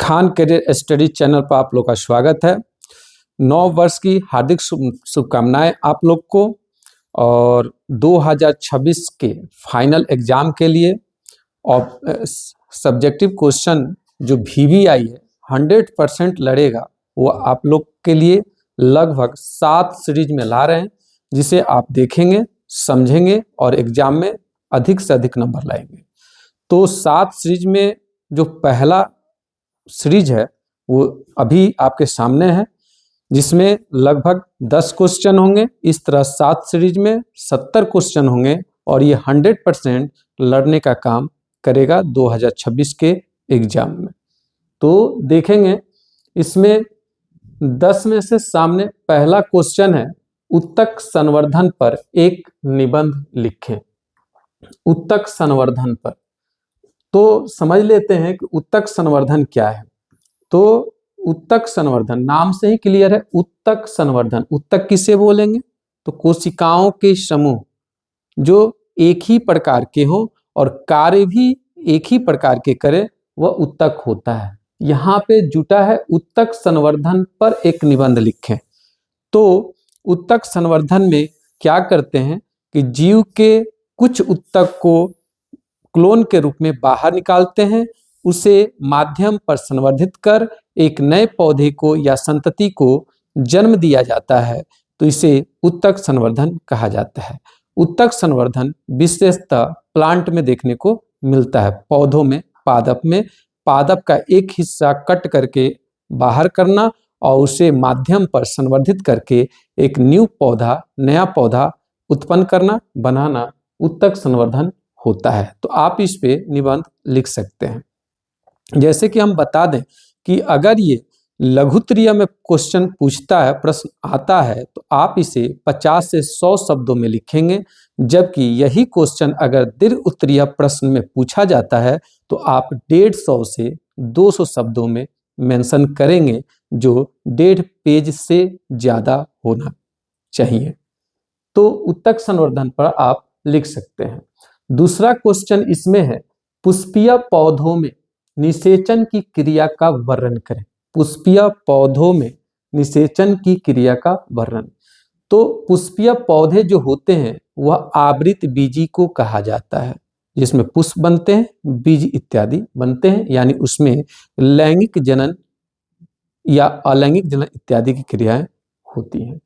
Khan career study channel पर आप लोग का स्वागत है। नव वर्ष की हार्दिक शुभकामनाएं आप लोग को। और 2026 के फाइनल एग्जाम के लिए और सब्जेक्टिव क्वेश्चन जो VVI है 100% लड़ेगा, वो आप लोग के लिए लगभग 7 सीरीज में ला रहे हैं, जिसे आप देखेंगे, समझेंगे और एग्जाम में अधिक से अधिक नंबर लाएंगे। तो 7 सीरीज में जो पहला सीरीज है वो अभी आपके सामने है, जिसमें लगभग 10 क्वेश्चन होंगे। इस तरह 7 सीरीज में 70 क्वेश्चन होंगे और ये 100% लड़ने का काम करेगा 2026 के एग्जाम में। तो देखेंगे इसमें 10 में से सामने पहला क्वेश्चन है, उत्तक संवर्धन पर एक निबंध लिखें। उत्तक संवर्धन पर तो समझ लेते हैं कि उत्तक संवर्धन क्या है। तो उत्तक संवर्धन नाम से ही क्लियर है। उत्तक संवर्धन, उत्तक किसे बोलेंगे? तो कोशिकाओं के समूह जो एक ही प्रकार के हो और कार्य भी एक ही प्रकार के करे, वह उत्तक होता है। यहाँ पे जुटा है उत्तक संवर्धन पर एक निबंध लिखें। तो उत्तक संवर्धन में क्या करते हैं कि जीव के कुछ उत्तक को क्लोन के रूप में बाहर निकालते हैं, उसे माध्यम पर संवर्धित कर एक नए पौधे को या संतति को जन्म दिया जाता है। तो इसे उत्तक संवर्धन कहा जाता है। उत्तक संवर्धन विशेषतः प्लांट में देखने को मिलता है, पौधों में, पादप में। पादप का एक हिस्सा कट करके बाहर करना और उसे माध्यम पर संवर्धित करके एक नया पौधा उत्पन्न करना, बनाना उत्तक संवर्धन होता है। तो आप इस पे निबंध लिख सकते हैं। जैसे कि हम बता दें कि अगर ये लघुत्तरीय में क्वेश्चन पूछता है, प्रश्न आता है, तो आप इसे 50 से 100 शब्दों में लिखेंगे। जबकि यही क्वेश्चन अगर दीर्घ उत्तरीय प्रश्न में पूछा जाता है तो आप 150 से 200 शब्दों में मेंशन करेंगे, जो 1.5 पेज से ज्यादा होना चाहिए। तो उत्तक संवर्धन पर आप लिख सकते हैं। दूसरा क्वेश्चन इसमें है, पुष्पीय पौधों में निषेचन की क्रिया का वर्णन करें। पुष्पीय पौधों में निषेचन की क्रिया का वर्णन। तो पुष्पीय पौधे जो होते हैं वह आवृत बीजी को कहा जाता है, जिसमें पुष्प बनते हैं, बीज इत्यादि बनते हैं, यानी उसमें लैंगिक जनन या अलैंगिक जनन इत्यादि की क्रियाएं होती हैं।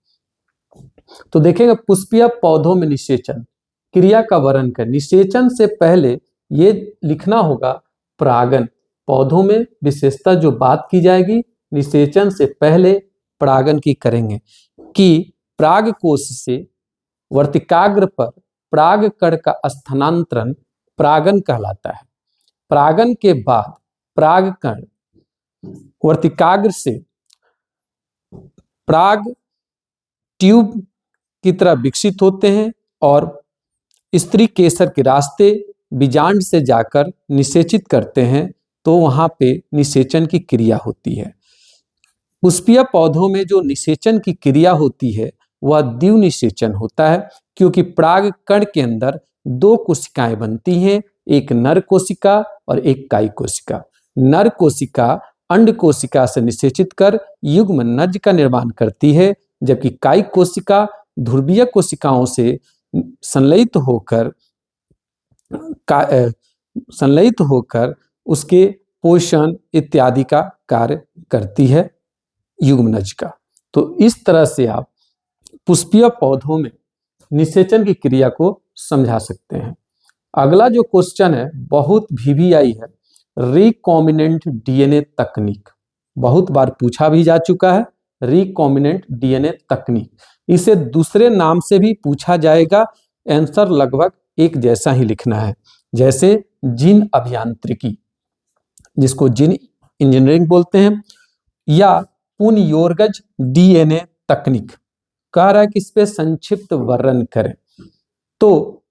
तो देखेंगे पुष्पीय पौधों में निषेचन क्रिया का वर्णन कर। निषेचन से पहले ये लिखना होगा परागन। पौधों में विशेषता जो बात की जाएगी, निषेचन से पहले परागन की करेंगे कि पराग कोश से वर्तिकाग्र पर पराग कण का स्थानांतरण परागन कहलाता है। परागन के बाद पराग कण वर्तिकाग्र से पराग ट्यूब की तरह विकसित होते हैं और स्त्री केसर के रास्ते बीजांड से जाकर निषेचित करते हैं। तो वहां पे निषेचन की क्रिया होती है। पुष्पीय पौधों में जो निषेचन की क्रिया होती है वह द्विव निषेचन होता है, क्योंकि पराग कण के अंदर 2 कोशिकाएं बनती हैं, एक नर कोशिका और एक कायी कोशिका। नर कोशिका अंड कोशिका से निषेचित कर युग्म नज का निर्माण करती है, जबकि कायी कोशिका ध्रुवीय कोशिकाओं से संलयित होकर उसके पोषण इत्यादि का कार्य करती है युग्मनज का। तो इस तरह से आप पुष्पीय पौधों में निषेचन की क्रिया को समझा सकते हैं। अगला जो क्वेश्चन है बहुत VVI है, रिकॉम्बिनेंट DNA तकनीक। बहुत बार पूछा भी जा चुका है रिकॉम्बिनेंट DNA तकनीक। इसे दूसरे नाम से भी पूछा जाएगा, आंसर लगभग एक जैसा ही लिखना है। जैसे जीन अभियांत्रिकी, जिसको जीन इंजीनियरिंग बोलते हैं, या पुनर्योगज DNA तकनीक। कह रहा है कि इस पे संक्षिप्त वर्णन करें। तो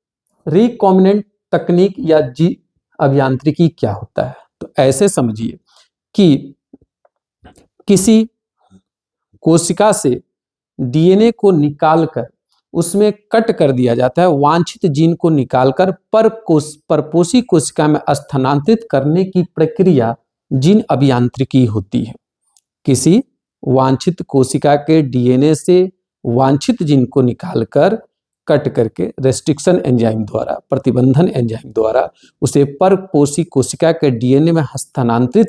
रिकॉम्बिनेंट तकनीक या जीन अभियांत्रिकी क्या होता है? तो ऐसे समझिए कि किसी कोशिका से DNA को निकालकर उसमें कट कर दिया जाता है, वांछित जीन को निकालकर परपोषी कोशिका में स्थानांतरित करने की प्रक्रिया जीन अभियांत्रिकी होती है। किसी वांछित कोशिका के डीएनए से वांछित जीन को निकालकर कट करके रेस्ट्रिक्शन एंजाइम द्वारा, प्रतिबंधन एंजाइम द्वारा उसे परपोषी कोशिका के डीएनए में स्थानांतरित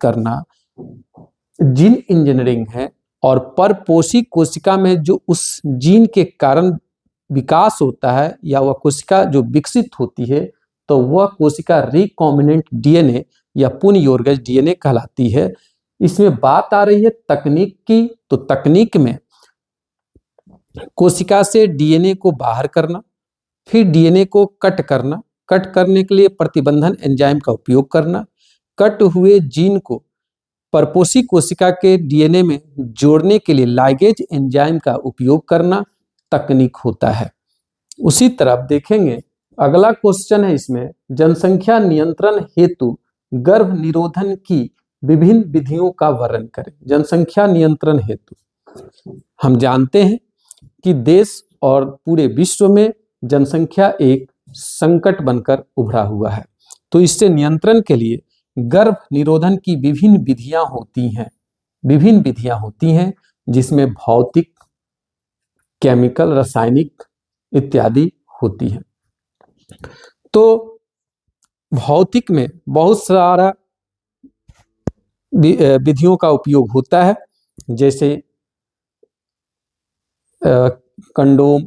करना जीन इंजीनियरिंग है। और परपोषी कोशिका में जो उस जीन के कारण विकास होता है या वह कोशिका जो विकसित होती है, तो वह कोशिका रिकॉम्बिनेंट डीएनए या पुनर्योरगज डीएनए कहलाती है। इसमें बात आ रही है तकनीक की, तो तकनीक में कोशिका से डीएनए को बाहर करना, फिर डीएनए को कट करना, कट करने के लिए प्रतिबंधन एंजाइम का उपयोग करना, कट हुए जीन को परपोषी कोशिका के डीएनए में जोड़ने के लिए लाइगेज एंजाइम का उपयोग करना तकनीक होता है। उसी तरह देखेंगे अगला क्वेश्चन है, इसमें जनसंख्या नियंत्रण हेतु गर्भ निरोधन की विभिन्न विधियों का वर्णन करें। जनसंख्या नियंत्रण हेतु हम जानते हैं कि देश और पूरे विश्व में जनसंख्या एक संकट बनकर उभरा हुआ है, तो इससे नियंत्रण के लिए गर्भ निरोधन की विभिन्न विधियां होती हैं, जिसमें भौतिक, केमिकल, रासायनिक इत्यादि होती हैं। तो भौतिक में बहुत सारा विधियों का उपयोग होता है, जैसे कंडोम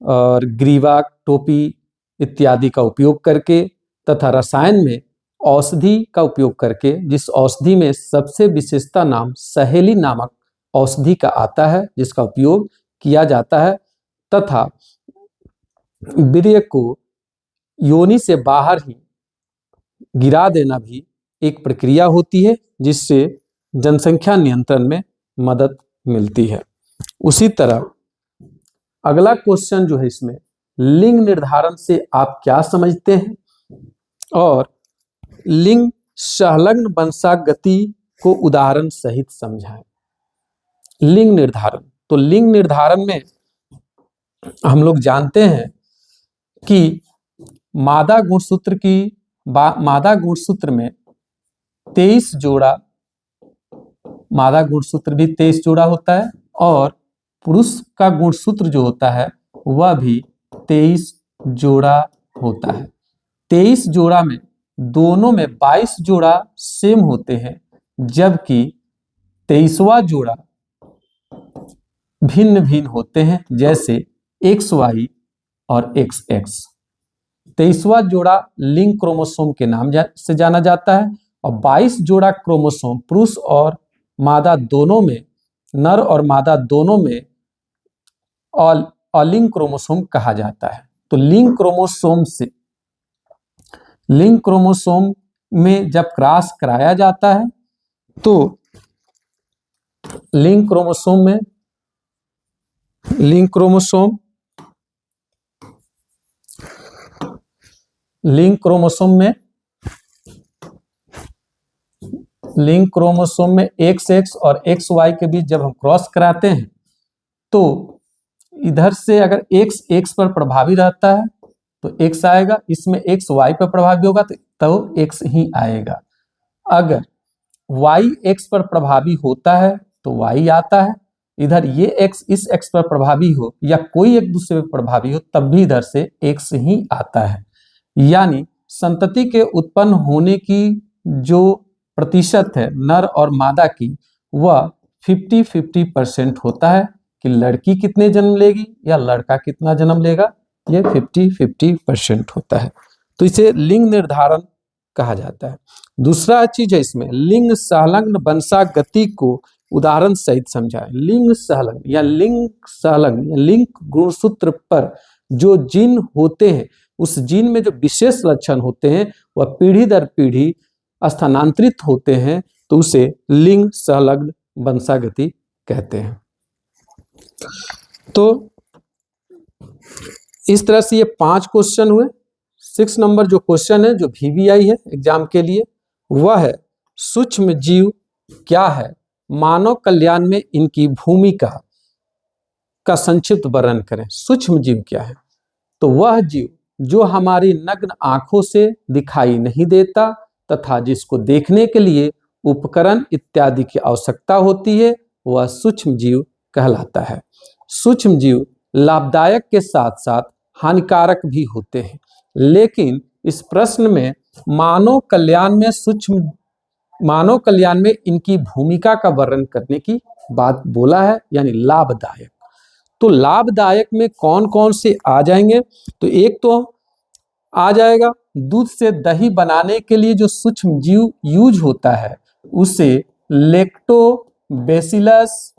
और ग्रीवा, टोपी इत्यादि का उपयोग करके, तथा रसायन में औषधि का उपयोग करके, जिस औषधि में सबसे विशेषता नाम सहेली नामक औषधि का आता है, जिसका उपयोग किया जाता है, तथा वीर्य को योनि से बाहर ही गिरा देना भी एक प्रक्रिया होती है, जिससे जनसंख्या नियंत्रण में मदद मिलती है। उसी तरह अगला क्वेश्चन जो है, इसमें लिंग निर्धारण से आप क्या समझते हैं और लिंग संलग्न वंशागति को उदाहरण सहित समझाएं। लिंग निर्धारण, तो लिंग निर्धारण में हम लोग जानते हैं कि मादा गुणसूत्र में 23 जोड़ा, मादा गुणसूत्र भी 23 जोड़ा होता है, और पुरुष का गुणसूत्र जो होता है वह भी 23 जोड़ा होता है। 23 जोड़ा में दोनों में 22 जोड़ा सेम होते हैं, जबकि 23वां जोड़ा भिन्न भिन्न होते हैं, जैसे XY और XX। 23वां जोड़ा लिंग क्रोमोसोम के नाम से जाना जाता है, और 22 जोड़ा क्रोमोसोम पुरुष और मादा दोनों में, नर और मादा दोनों में अलिंग क्रोमोसोम कहा जाता है। तो लिंग क्रोमोसोम में जब क्रॉस कराया जाता है, तो लिंग क्रोमोसोम में XX और XY के बीच जब हम क्रॉस कराते हैं, तो इधर से अगर X पर प्रभावी रहता है तो X आएगा, इसमें XY पर प्रभावी होगा तो X ही आएगा। अगर Y X पर प्रभावी होता है तो Y आता है, इधर ये X इस X पर प्रभावी हो या कोई एक दूसरे पर प्रभावी हो, तब भी इधर से X ही आता है। यानी संतति के उत्पन्न होने की जो प्रतिशत है नर और मादा की, वह 50-50% होता है कि लड़की कितने जन्म लेगी या लड़का कितना जन्म लेगा, ये 50-50% होता है। तो इसे लिंग निर्धारण कहा जाता है। दूसरा चीज है, इसमें लिंग संलग्न वंशागति को उदाहरण सहित समझाएं। लिंग संलग्न लिंग गुणसूत्र पर जो जीन होते हैं, उस जीन में जो विशेष लक्षण होते हैं वह पीढ़ी दर पीढ़ी स्थानांतरित होते हैं, तो उसे लिंग संलग्न वंशागति कहते हैं। तो इस तरह से ये 5 क्वेश्चन हुए। 6 नंबर जो क्वेश्चन है, जो VVI है एग्जाम के लिए, वह है सूक्ष्म जीव क्या है, मानव कल्याण में इनकी भूमिका का संक्षिप्त वर्णन करें। सूक्ष्म जीव क्या है? तो वह जीव जो हमारी नग्न आंखों से दिखाई नहीं देता तथा जिसको देखने के लिए उपकरण इत्यादि की आवश्यकता होती है, वह सूक्ष्म जीव कहलाता है। सूक्ष्म जीव लाभदायक के साथ साथ हानिकारक भी होते हैं, लेकिन इस प्रश्न में मानव कल्याण में इनकी भूमिका का वर्णन करने की बात बोला है, यानी लाभदायक। तो लाभदायक में कौन कौन से आ जाएंगे? तो एक तो आ जाएगा दूध से दही बनाने के लिए जो सूक्ष्म जीव यूज होता है उसे लैक्टोबैसिलस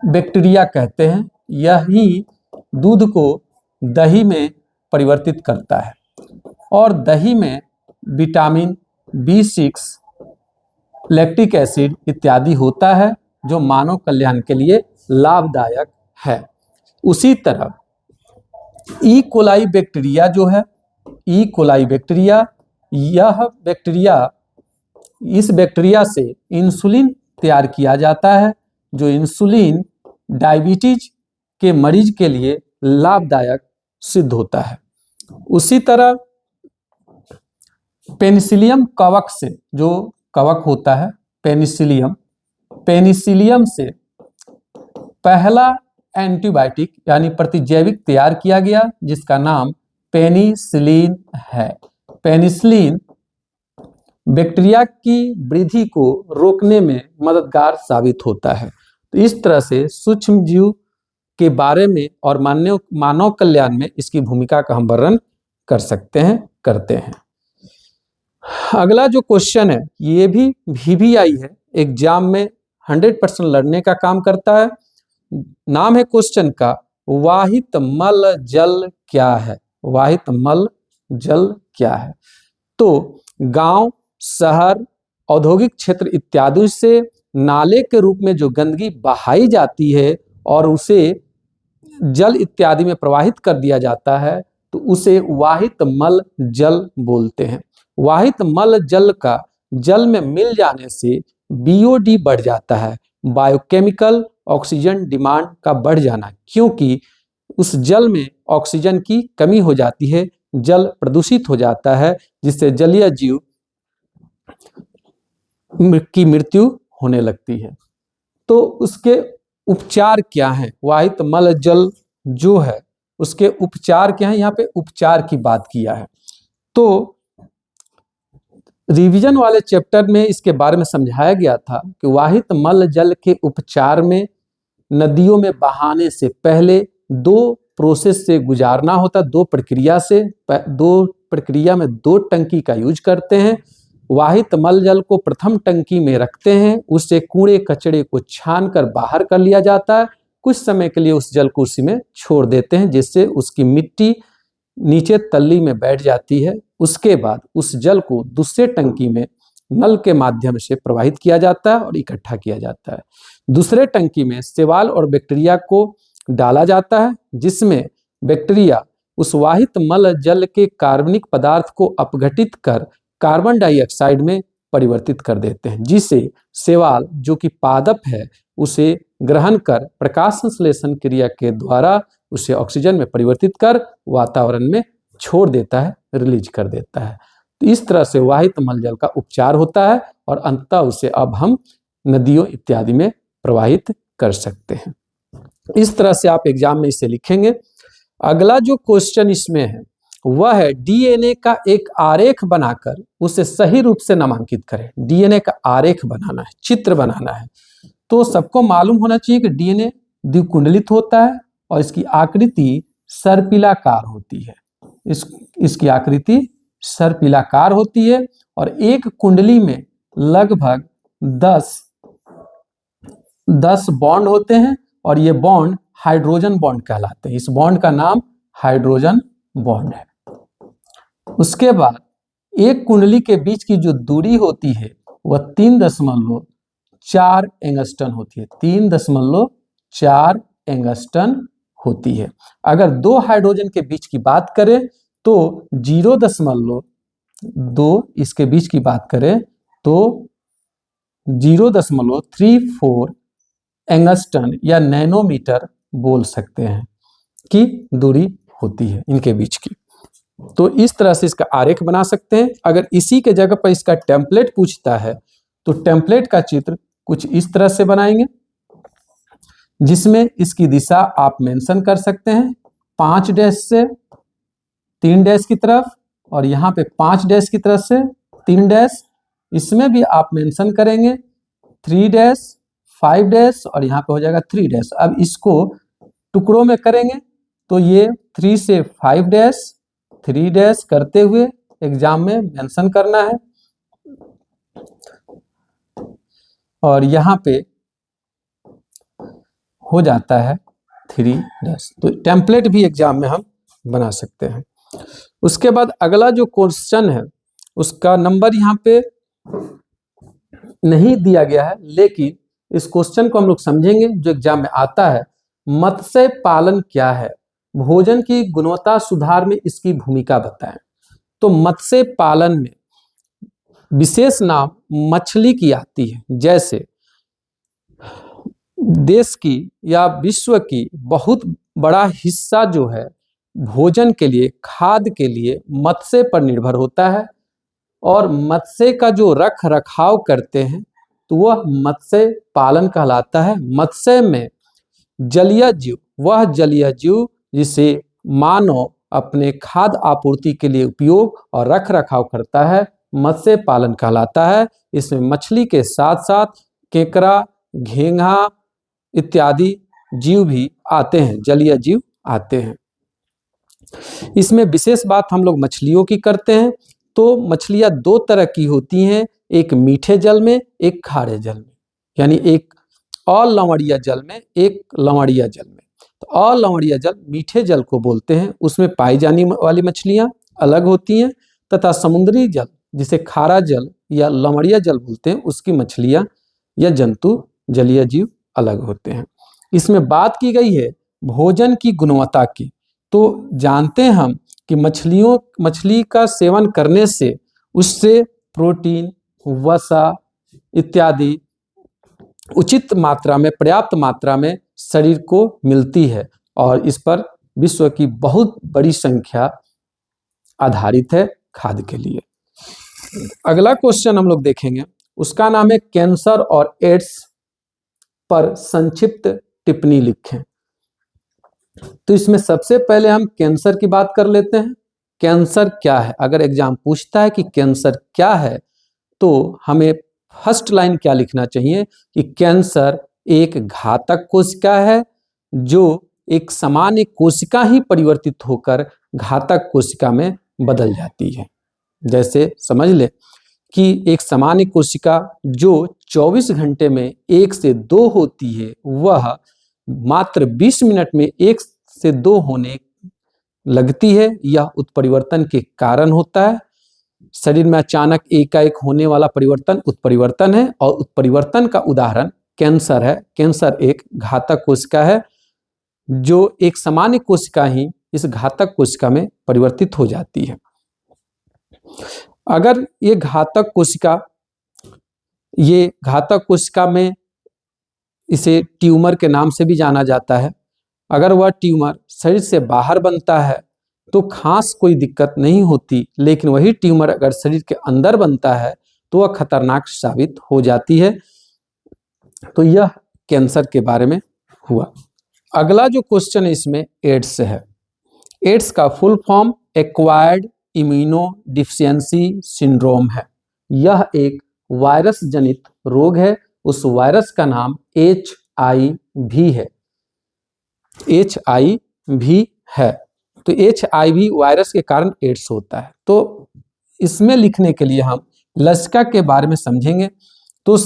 बैक्टीरिया कहते हैं। यही दूध को दही में परिवर्तित करता है और दही में विटामिन B6, लैक्टिक एसिड इत्यादि होता है जो मानव कल्याण के लिए लाभदायक है। उसी तरह ई कोलाई बैक्टीरिया जो है, ई कोलाई बैक्टीरिया, इस बैक्टीरिया से इंसुलिन तैयार किया जाता है, जो इंसुलिन डायबिटीज के मरीज के लिए लाभदायक सिद्ध होता है। उसी तरह पेनिसिलियम कवक से, जो कवक होता है पेनिसिलियम से पहला एंटीबायोटिक यानी प्रतिजैविक तैयार किया गया, जिसका नाम पेनिसिलिन है। पेनिसिलिन बैक्टीरिया की वृद्धि को रोकने में मददगार साबित होता है। तो इस तरह से सूक्ष्म जीव के बारे में और मानव कल्याण में इसकी भूमिका का हम वर्णन कर सकते हैं, करते हैं। अगला जो क्वेश्चन है ये भी VVI है, एग्जाम में 100% लड़ने का काम करता है। नाम है क्वेश्चन का, वाहित मल जल क्या है? वाहित मल जल क्या है? तो गांव, शहर, औद्योगिक क्षेत्र इत्यादि से नाले के रूप में जो गंदगी बहाई जाती है और उसे जल इत्यादि में प्रवाहित कर दिया जाता है, तो उसे वाहित मल जल बोलते हैं। वाहित मल जल का जल में मिल जाने से BOD बढ़ जाता है, बायोकेमिकल ऑक्सीजन डिमांड का बढ़ जाना, क्योंकि उस जल में ऑक्सीजन की कमी हो जाती है, जल प्रदूषित हो जाता है, जिससे जलीय जीव की मृत्यु होने लगती है। तो उसके उपचार क्या हैं? वाहित मल जल जो है उसके उपचार क्या हैं? यहाँ पे उपचार की बात किया है। तो रिवीजन वाले चैप्टर में इसके बारे में समझाया गया था कि वाहित मल जल के उपचार में नदियों में बहाने से पहले 2 प्रोसेस से गुजारना होता, 2 प्रक्रिया से, 2 प्रक्रिया में 2 टंकी का यूज करते हैं। वाहित मल जल को प्रथम टंकी में रखते हैं, उससे कूड़े कचड़े को छान कर बाहर कर लिया जाता है, कुछ समय के लिए उस जल को उसी में छोड़ देते हैं, जिससे उसकी मिट्टी नीचे तल्ली में बैठ जाती है। उसके बाद उस जल को दूसरे टंकी में नल के माध्यम से प्रवाहित किया जाता है और इकट्ठा किया जाता है। दूसरे टंकी में शैवाल और बैक्टीरिया को डाला जाता है, जिसमें बैक्टीरिया उस वाहित मल जल के कार्बनिक पदार्थ को अपघटित कर कार्बन डाइऑक्साइड में परिवर्तित कर देते हैं, जिसे शैवाल जो कि पादप है उसे ग्रहण कर प्रकाश संश्लेषण क्रिया के द्वारा उसे ऑक्सीजन में परिवर्तित कर वातावरण में छोड़ देता है, रिलीज कर देता है। तो इस तरह से वाहित मल जल का उपचार होता है और अंततः उसे अब हम नदियों इत्यादि में प्रवाहित कर सकते हैं। इस तरह से आप एग्जाम में इसे लिखेंगे। अगला जो क्वेश्चन इसमें है वह है DNA का एक आरेख बनाकर उसे सही रूप से नामांकित करें। DNA का आरेख बनाना है, चित्र बनाना है। तो सबको मालूम होना चाहिए कि DNA द्विकुंडलित होता है और इसकी आकृति सर्पिलाकार होती है। इसकी आकृति सर्पिलाकार होती है और एक कुंडली में लगभग 10 बॉन्ड होते हैं और ये बॉन्ड हाइड्रोजन बॉन्ड कहलाते हैं। इस बॉन्ड का नाम हाइड्रोजन बॉन्ड है। उसके बाद एक कुंडली के बीच की जो दूरी होती है वह 3.4 एंगस्ट्रम होती है। 3.4 एंगस्ट्रम होती है। अगर 2 हाइड्रोजन के बीच की बात करें तो 0.2 इसके बीच की बात करें तो 0.34 एंगस्ट्रम या नैनोमीटर बोल सकते हैं कि दूरी होती है इनके बीच की। तो इस तरह से इसका आरेख बना सकते हैं। अगर इसी के जगह पर इसका टेम्पलेट पूछता है तो टेम्पलेट का चित्र कुछ इस तरह से बनाएंगे, जिसमें इसकी दिशा आप मेंशन कर सकते हैं 5 डैश से 3 डैश की तरफ, और यहाँ पे 5 डैश की तरफ से 3 डैश, इसमें भी आप मेंशन करेंगे 3 डैश 5 डैश, और यहाँ पे हो जाएगा 3 डैश। अब इसको टुकड़ों में करेंगे तो ये 3 से 5 डैश 3 डैश करते हुए एग्जाम में मेंशन करना है, और यहाँ पे हो जाता है 3 डैश। तो टेम्पलेट भी एग्जाम में हम बना सकते हैं। उसके बाद अगला जो क्वेश्चन है उसका नंबर यहाँ पे नहीं दिया गया है, लेकिन इस क्वेश्चन को हम लोग समझेंगे जो एग्जाम में आता है। मत्स्य पालन क्या है? भोजन की गुणवत्ता सुधार में इसकी भूमिका बताएं। तो मत्स्य पालन में विशेष नाम मछली की आती है। जैसे देश की या विश्व की बहुत बड़ा हिस्सा जो है भोजन के लिए, खाद्य के लिए मत्स्य पर निर्भर होता है, और मत्स्य का जो रख रखाव करते हैं तो वह मत्स्य पालन कहलाता है। मत्स्य में जलीय जीव, वह जलीय जीव जिसे मानव अपने खाद्य आपूर्ति के लिए उपयोग और रख रखाव करता है, मत्स्य पालन कहलाता है। इसमें मछली के साथ साथ केकड़ा, घेंघा इत्यादि जीव भी आते हैं, जलीय जीव आते हैं। इसमें विशेष बात हम लोग मछलियों की करते हैं। तो मछलियां 2 तरह की होती हैं, एक मीठे जल में, एक खारे जल में, यानी एक अलवणीय जल में, एक लवणीय जल में। तो अलवणीय जल मीठे जल को बोलते हैं, उसमें पाई जाने वाली मछलियां अलग होती हैं, तथा समुद्री जल जिसे खारा जल या लवणीय जल बोलते हैं, उसकी मछलियां या जंतु जलीय जीव अलग होते हैं। इसमें बात की गई है भोजन की गुणवत्ता की। तो जानते हैं हम कि मछली का सेवन करने से उससे प्रोटीन, वसा इत्यादि उचित मात्रा में, पर्याप्त मात्रा में शरीर को मिलती है, और इस पर विश्व की बहुत बड़ी संख्या आधारित है खाद्य के लिए। अगला क्वेश्चन हम लोग देखेंगे, उसका नाम है कैंसर और एड्स पर संक्षिप्त टिप्पणी लिखें। तो इसमें सबसे पहले हम कैंसर की बात कर लेते हैं। कैंसर क्या है? अगर एग्जाम पूछता है कि कैंसर क्या है तो हमें फर्स्ट लाइन क्या लिखना चाहिए कि कैंसर एक घातक कोशिका है जो एक सामान्य कोशिका ही परिवर्तित होकर घातक कोशिका में बदल जाती है। जैसे समझ ले कि एक सामान्य कोशिका जो 24 घंटे में 1 से 2 होती है, वह मात्र 20 मिनट में 1 से 2 होने लगती है। यह उत्परिवर्तन के कारण होता है। शरीर में अचानक एकाएक होने वाला परिवर्तन उत्परिवर्तन है, और उत्परिवर्तन का उदाहरण कैंसर है। कैंसर एक घातक कोशिका है जो एक सामान्य कोशिका ही इस घातक कोशिका में परिवर्तित हो जाती है। अगर ये घातक कोशिका में इसे ट्यूमर के नाम से भी जाना जाता है। अगर वह ट्यूमर शरीर से बाहर बनता है तो खास कोई दिक्कत नहीं होती, लेकिन वही ट्यूमर अगर शरीर के अंदर बनता है तो वह खतरनाक साबित हो जाती है। तो यह कैंसर के बारे में हुआ। अगला जो क्वेश्चन है इसमें एड्स है। एड्स का full form acquired immuno deficiency syndrome है। यह एक वायरस जनित रोग है। उस वायरस का नाम HIV है। HIV है। तो HIV वायरस के कारण एड्स होता है। तो इसमें लिखने के लिए हम लसिका के बारे में समझेंगे। तो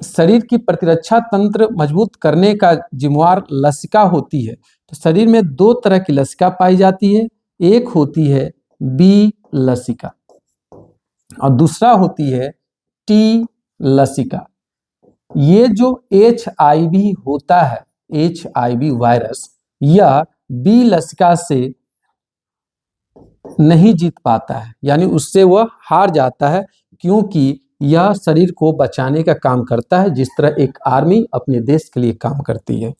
शरीर की प्रतिरक्षा तंत्र मजबूत करने का जिम्मेवार लसिका होती है। तो शरीर में 2 तरह की लसिका पाई जाती है। एक होती है बी लसिका और दूसरा होती है टी लसिका। ये जो HIV होता है, HIV वायरस, यह बी लसिका से नहीं जीत पाता है, यानी उससे वह हार जाता है, क्योंकि यह शरीर को बचाने का काम करता है, जिस तरह एक आर्मी अपने देश के लिए काम करती है।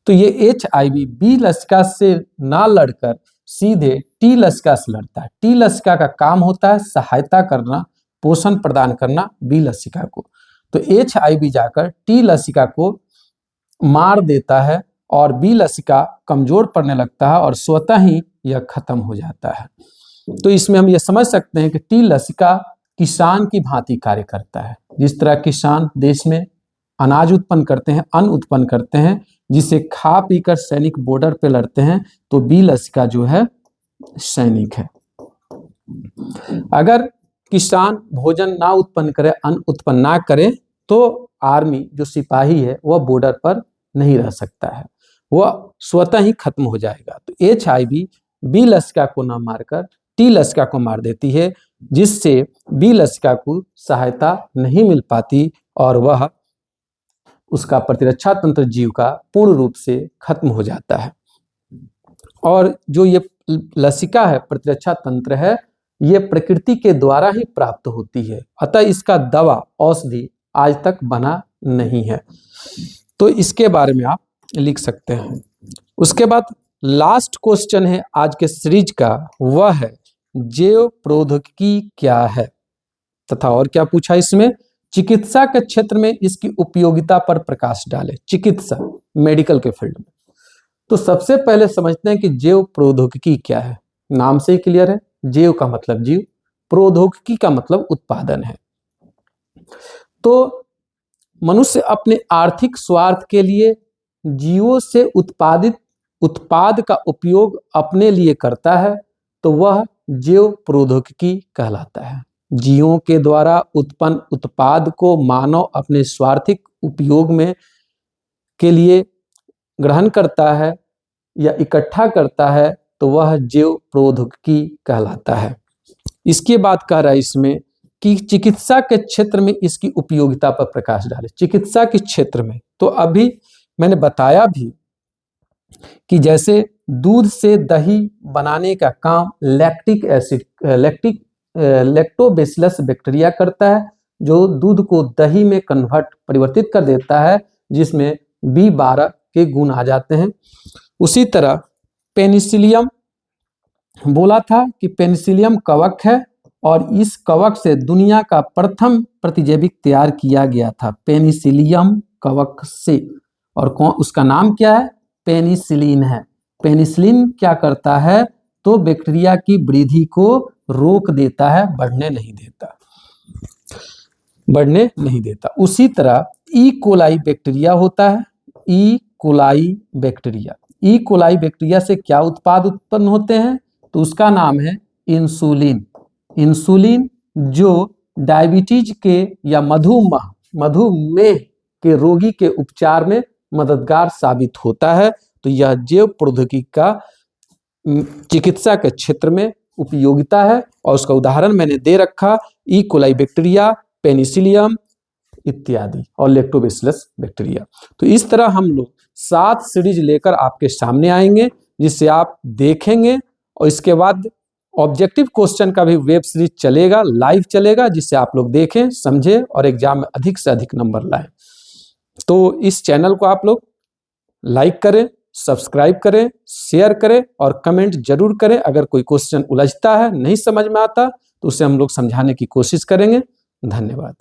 तो ये HIV बी लसिका से ना लड़कर सीधे टी लसिका से लड़ता है। टी लसिका का काम होता है सहायता करना, पोषण प्रदान करना बी लसिका को। तो HIV जाकर टी लसिका को मार देता है और बी लसिका कमजोर पड़ने लगता है और स्वतः ही यह खत्म हो जाता है। तो इसमें हम ये समझ सकते हैं कि टी लसिका किसान की भांति कार्य करता है। जिस तरह किसान देश में अनाज उत्पन्न करते हैं, अन्न उत्पन्न करते हैं, जिसे खा पीकर सैनिक बॉर्डर पे लड़ते हैं, तो बी लसिका जो है सैनिक है। अगर किसान भोजन ना उत्पन्न करे, अन्न उत्पन्न ना करे, तो आर्मी जो सिपाही है वह बॉर्डर पर नहीं रह सकता है, वह स्वतः ही खत्म हो जाएगा। तो HIV बी लसिका को न मारकर टी लसिका को मार देती है, जिससे बी लसिका को सहायता नहीं मिल पाती और वह उसका प्रतिरक्षा तंत्र जीव का पूर्ण रूप से खत्म हो जाता है। और जो ये लसिका है, प्रतिरक्षा तंत्र है, ये प्रकृति के द्वारा ही प्राप्त होती है, अतः इसका दवा औषधि आज तक बना नहीं है। तो इसके बारे में आप लिख सकते हैं। उसके बाद लास्ट क्वेश्चन है आज के सीरीज का, वह है जैव प्रौद्योगिकी क्या है, तथा और क्या पूछा इसमें, चिकित्सा के क्षेत्र में इसकी उपयोगिता पर प्रकाश डाले। चिकित्सा, मेडिकल के फील्ड में। तो सबसे पहले समझते हैं कि जैव प्रौद्योगिकी क्या है। नाम से ही क्लियर है, जैव का मतलब जीव, प्रौद्योगिकी का मतलब उत्पादन है। तो मनुष्य अपने आर्थिक स्वार्थ के लिए जीवों से उत्पादित उत्पाद का उपयोग अपने लिए करता है, तो वह जैव प्रौद्योगिकी कहलाता है। जीवों के द्वारा उत्पन्न उत्पाद को मानव अपने स्वार्थिक उपयोग में के लिए ग्रहण करता है या इकट्ठा करता है, तो वह जैव प्रौद्योगिकी कहलाता है। इसके बाद कह रहा है इसमें कि चिकित्सा के क्षेत्र में इसकी उपयोगिता पर प्रकाश डाले। चिकित्सा के क्षेत्र में तो अभी मैंने बताया भी कि जैसे दूध से दही बनाने का काम लैक्टिक एसिड लैक्टोबैसिलस बैक्टीरिया करता है, जो दूध को दही में परिवर्तित कर देता है, जिसमें B12 के गुण आ जाते हैं। उसी तरह पेनिसिलियम बोला था कि पेनिसिलियम कवक है और इस कवक से दुनिया का प्रथम प्रतिजैविक तैयार किया गया था, पेनिसिलियम कवक से। और कौन उसका नाम क्या है, पेनिसिलिन है। पेनिसिलिन क्या करता है, तो बैक्टीरिया की वृद्धि को रोक देता है, बढ़ने नहीं देता। उसी तरह ई कोलाई बैक्टीरिया होता है, ई कोलाई बैक्टीरिया से क्या उत्पाद उत्पन्न होते हैं, तो उसका नाम है इंसुलिन, जो डायबिटीज के या मधुमेह के रोगी के उपचार में मददगार साबित होता है। तो यह जैव प्रौद्योगिकी का चिकित्सा के क्षेत्र में उपयोगिता है और उसका उदाहरण मैंने दे रखा, ई कोलाई बैक्टीरिया, पेनिसिलियम इत्यादि और लैक्टोबैसिलस बैक्टीरिया। तो इस तरह हम लोग 7 सीरीज लेकर आपके सामने आएंगे, जिससे आप देखेंगे और इसके बाद ऑब्जेक्टिव क्वेश्चन का भी वेब सीरीज चलेगा, लाइव चलेगा, जिससे आप लोग देखें, समझें और एग्जाम में अधिक से अधिक नंबर लाएं। तो इस चैनल को आप लोग लाइक करें, सब्सक्राइब करें, शेयर करें और कमेंट जरूर करें। अगर कोई क्वेश्चन उलझता है, नहीं समझ में आता, तो उसे हम लोग समझाने की कोशिश करेंगे। धन्यवाद।